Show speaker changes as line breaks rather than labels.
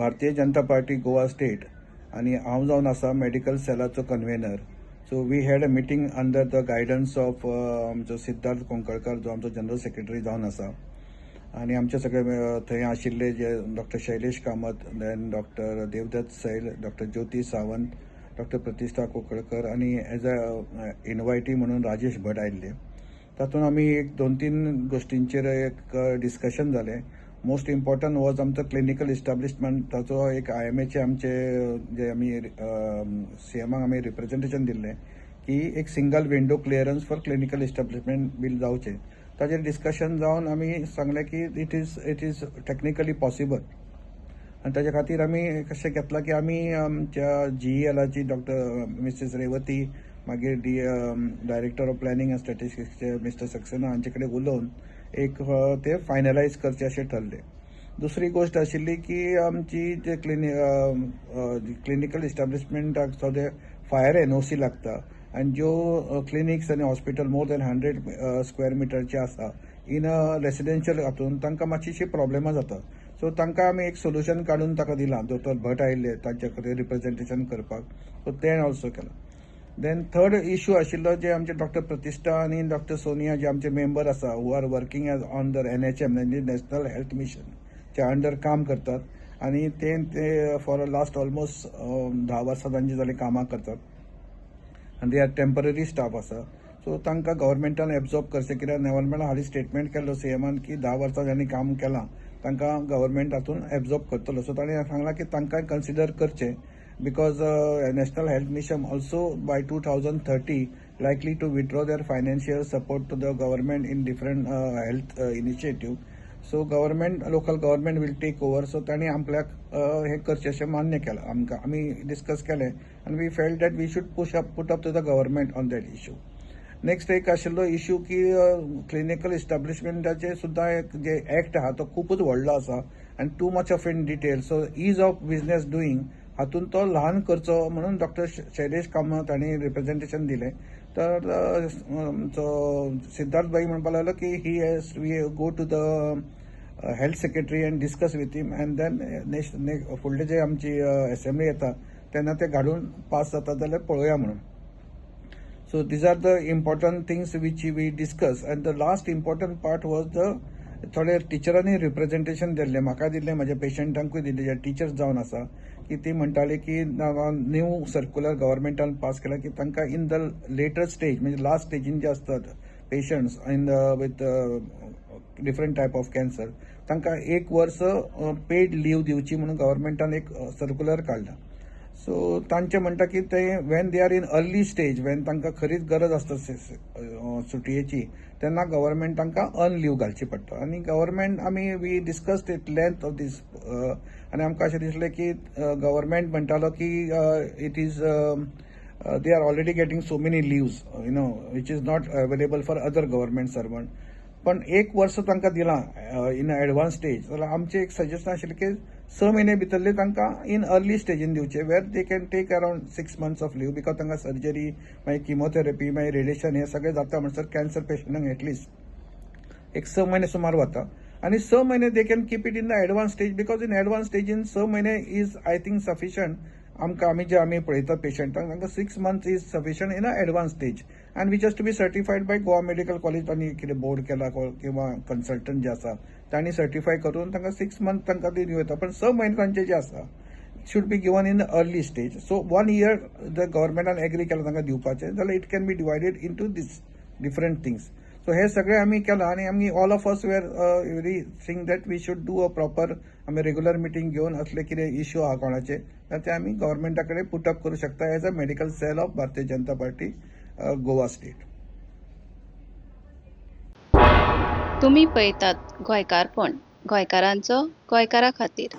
भारतीय Janata party Goa state आणि हांव जावन आसा मेडिकल सेलाचो convener. So we had a meeting under the guidance of आमचो सिद्धार्थ कोंकळकर जो आमचो जनरल सेक्रेटरी जावन आसा. आणि आमचे सगळे थंय आशिल्ले जे doctor Shailesh Kamat, then doctor Devdatt Sail, doctor ज्योती सावंत, डॉक्टर प्रतिष्ठा कोंकळकर आणि एज अ इन्वायटी म्हणून राजेश भट आयिल्ले. तातूंत आमी एक 2-3 गोष्टींचेर एक डिस्कशन जालें. मोस्ट इम्पॉर्टंट वॉज आमचो क्लिनिकल इस्टॅब्लिशमेंट. ताचो एक IMAचे आमचे जे आमी CMाक आमी रिप्रेझेंटेशन दिल्लें की एक single window clearance for clinical establishment bill जावचें. ताचेर डिस्कशन जावन आमी सांगलें की इट इज टेक्निकली पॉसिबल. आनी ताचे खातीर आमी कशें घेतलां की आमी आमच्या GELाची डॉक्टर मिसेस रेवती, मागीर डायरेक्टर ऑफ प्लॅनिंग अँड स्टॅटिस्टिक्सचे मिस्टर सक्सेना हांचे कडेन उलोवन एक ते फायनलायज करचे अशें ठरलें. दुसरी गोष्ट आशिल्ली की आमची जे क्लिनिकल इस्टॅब्लिशमेंटाक सो फायर NOC लागता आनी ज्यो क्लिनिक्स आनी हॉस्पिटल मोर दॅन 100 स्क्वेअर मिटरचे आसा इन अ रेसिडेन्शियल हातून तांकां मातशीशी प्रॉब्लेमां जाता. सो तांकां आमी एक सोल्युशन काडून ताका दिलां. दोतोर भट आयिल्ले तांचे कडेन रिप्रेझेंटेशन करपाक. सो तें ऑल्सो केलां. देन थर्ड इश्यू आशिल्लो जे आमचे डॉक्टर प्रतिष्ठा आणि डॉक्टर सोनिया जे आमचे मेंबर आसा who are working as on the NHM म्हणजे नॅशनल हेल्थ मिशन च्या अंडर काम करतात. आणि ते फॉर लास्ट ऑलमोस्ट 10 वर्सां तांची जाली कामां करतात. आनी दे आर टेम्पररी स्टाफ आसा. सो तांकां गव्हर्मेंटान एब्झॉर्ब करचें, कित्याक गव्हर्मेंटान हालीं स्टेटमेंट केल्लो CMान की 10 वर्सां जालीं काम केलां तांकां गव्हर्मेंट हातून एब्झॉर्ब करतलो. सो ताणें सांगलां की तांकां कन्सिडर करचें because National Health Mission also by 2030 likely to withdraw their financial support to the government in different health initiative. So local government will take over. So ताणी आपल्याक हे करचें अशें मान्य केलां. आमी डिस्कस केलें and we felt that we should put up to the government on that issue. Next एक आशिल्लो इश्यू की क्लिनिकल इस्टॅब्लिशमेंटाचे सुद्दां एक जे एक्ट आहा तो खूपच व्हडलो आसा आनी too much of in detail. So ease of business doing हातून तो ल्हान करचो म्हणून डॉक्टर शैलेश कामत हांणी रिप्रेझेंटेशन दिलें. तर सिद्धार्थ भाई म्हणपाक लागलो की we go to the health secretary and discuss with him and then फुडले जे आमची असेंब्ली येता तेन्ना ते घालून पास जाता जाल्यार पळोवया म्हणून. So these are the important things which we discuss. And the last important part was थोडे टिचरांनी रिप्रेझेंटेशन दिल्लें, म्हाका दिल्लें, म्हाज्या पेशंटांकूय दिल्लें, जे टिचर्स जावन आसा की ती म्हणटाली की न्यू सर्क्युलर गव्हर्मेंटान पास केला की तांकां इन द लेटर स्टेज म्हणजे लास्ट स्टेजीन जे असतात patients with different type of cancer तांकां 1 वर्स पेड लीव दिवची म्हणून गव्हर्मेंटान एक सर्क्युलर काडला. सो तांचे म्हणटा की ते when they are in early stage, Wien तांकां खरीच गरज आसता सुटयेची, तेन्ना गव्हर्मेंट तांकां लीव घालची पडटा. आनी government we discussed it length of this आनी आमकां अशें दिसलें की गव्हर्मेंट म्हणटालो की it is they are already getting so many leaves which is not available for other government servant. पण 1 वर्स तांकां दिलां इन एडवान्स स्टेज. जाल्यार आमचें एक सजेशन आशिल्लें की 6 म्हयने भितरले तांकां इन अर्ली स्टेजीन दिवचे, where they can take around 6 months of leave, because तांकां सर्जरी मागीर किमोथेरपी मागीर रेडिएशन हे सगळें जाता म्हणसर कॅन्सर पेशंटांक एटलिस्ट एक 6 म्हयने सुमार वता. आनी 6 म्हयने they can keep it in the advance stage, because in advance स्टेजीन 6 म्हयने इज आय थिंक सफिशंट. आमी पळयतात पेशंटांक तांकां 6 months is sufficient in a advance stage and which has to be certified by Goa medical college आनी कितें board केला किंवा consultant जे आसा तांणी सर्टिफाय करून तांकां 6 months तांकां ती दिवं येता. पण 6 म्हयने तांचे जे आसा should be given in the early stage. So 1 year the गव्हर्मेंटान एग्री केलां तांकां दिवपाचें, जाल्यार it can be divided into these different things. So हे सगळें आमी केलां आनी आमी all of us were very think that we should do a proper आमी रेग्युलर मिटींग घेवन असले कितें इश्यू आहा कोणाचे जाल्यार ते आमी गव्हर्मेंटा कडेन पुट अप करूं शकता as a medical cell of Bharatiya Janata party Goa state.
तुम्ही पळयतात गोंयकारपण, गोंयकारांचो गोंयकारा खातीर.